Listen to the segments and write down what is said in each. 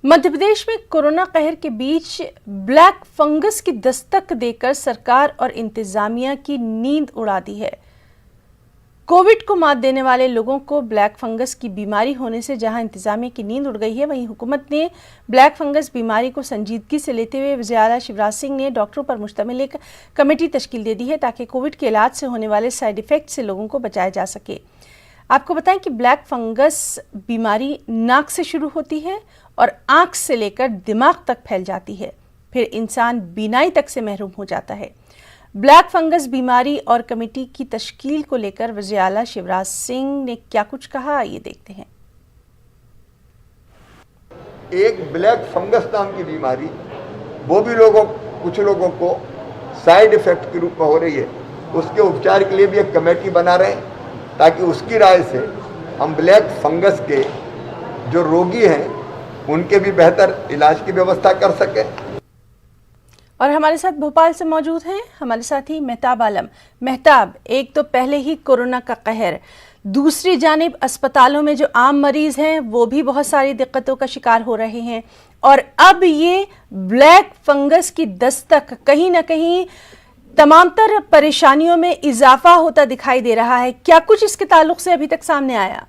मध्य प्रदेश में कोरोना कहर के बीच ब्लैक फंगस की दस्तक देकर सरकार और इंतजामिया की नींद उड़ा दी है। कोविड को मात देने वाले लोगों को ब्लैक फंगस की बीमारी होने से जहां इंतजामिया की नींद उड़ गई है, वहीं हुकूमत ने ब्लैक फंगस बीमारी को संजीदगी से लेते हुए वज़ीर आला शिवराज सिंह ने डॉक्टरों पर मुश्तमिल एक कमेटी तश्कील दे दी है ताकि कोविड के इलाज से होने वाले साइड इफेक्ट से लोगों को बचाया जा सके। आपको बताएं कि ब्लैक फंगस बीमारी नाक से शुरू होती है और आंख से लेकर दिमाग तक फैल जाती है, फिर इंसान बीनाई तक से महरूम हो जाता है। ब्लैक फंगस बीमारी और कमेटी की तश्कील को लेकर वज़ीर आला शिवराज सिंह ने क्या कुछ कहा, आइए देखते हैं। एक ब्लैक फंगस नाम की बीमारी, वो भी कुछ लोगों को साइड इफेक्ट के रूप में हो रही है। उसके उपचार के लिए भी एक कमेटी बना रहे हैं ताकि उसकी राय से हम ब्लैक फंगस के जो रोगी हैं उनके भी बेहतर इलाज की व्यवस्था कर सकें। और हमारे साथ भोपाल से मौजूद हैं हमारे साथी मेहताब आलम। मेहताब, एक तो पहले ही कोरोना का कहर, दूसरी जानिब अस्पतालों में जो आम मरीज हैं वो भी बहुत सारी दिक्कतों का शिकार हो रहे हैं, और अब ये ब्लैक फंगस की दस्तक कहीं ना कहीं तमाम तर परेशानियों में इजाफा होता दिखाई दे रहा है। क्या कुछ इसके ताल्लुक से अभी तक सामने आया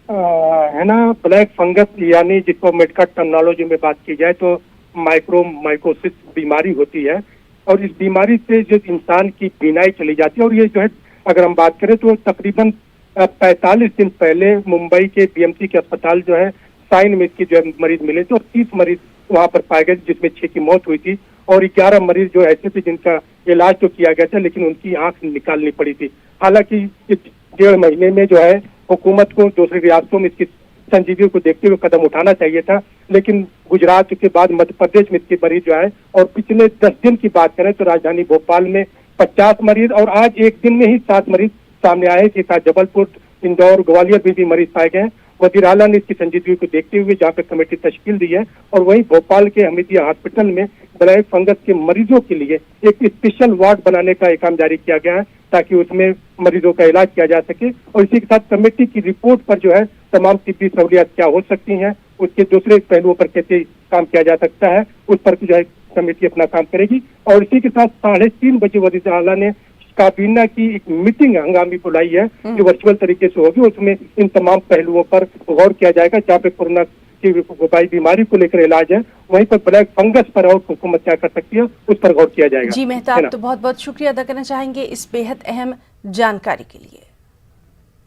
है ना? ब्लैक फंगस यानी जिसको मेडिकल टर्मिनोलॉजी में बात की जाए तो माइकोसिस बीमारी होती है, और इस बीमारी से जो इंसान की बीनाई चली जाती है। और ये जो है, अगर हम बात करें तो तकरीबन 45 दिन पहले मुंबई के बीएमसी के अस्पताल जो है साइन में इसके जो है मरीज मिले थे, और 30 मरीज वहां पर पाए गए जिसमें 6 की मौत हुई थी, और 11 मरीज जो ऐसे थे जिनका इलाज तो किया गया था लेकिन उनकी आंख निकालनी पड़ी थी। हालांकि इस 1.5 महीने में जो है हुकूमत को दूसरी रियासतों में इसकी संजीदगी को देखते हुए कदम उठाना चाहिए था, लेकिन गुजरात के बाद मध्य प्रदेश में इसके मरीज जो है, और पिछले 10 दिन की बात करें तो राजधानी भोपाल में 50 मरीज और आज एक दिन में ही 7 मरीज सामने आए। इसके साथ जबलपुर, इंदौर, ग्वालियर में भी मरीज पाए गए। वज़ीर आला ने इसकी संजीदगी को देखते हुए जहाँ पे कमेटी तश्कील दी है, और वहीं भोपाल के हमीदिया हॉस्पिटल में ब्लैक फंगस के मरीजों के लिए एक स्पेशल वार्ड बनाने का एक काम जारी किया गया है ताकि उसमें मरीजों का इलाज किया जा सके। और इसी के साथ कमेटी की रिपोर्ट पर जो है तमाम तिब्बी सहूलियात क्या हो सकती हैं, उसके दूसरे पहलुओं पर कैसे काम किया जा सकता है, उस पर जो है कमेटी अपना काम करेगी। और इसी के साथ 3:30 बजे वज़ीर आला ने काबीना की एक मीटिंग हंगामी बुलाई है जो वर्चुअल तरीके से होगी। उसमें इन तमाम पहलुओं पर गौर किया जाएगा, जहाँ पे कोरोना की वबाई बीमारी को लेकर इलाज है, वहीं पर ब्लैक फंगस पर और हुकूमत क्या कर सकती है उस पर गौर किया जाएगा। जी मेहताब, तो बहुत बहुत शुक्रिया अदा करना चाहेंगे इस बेहद अहम जानकारी के लिए।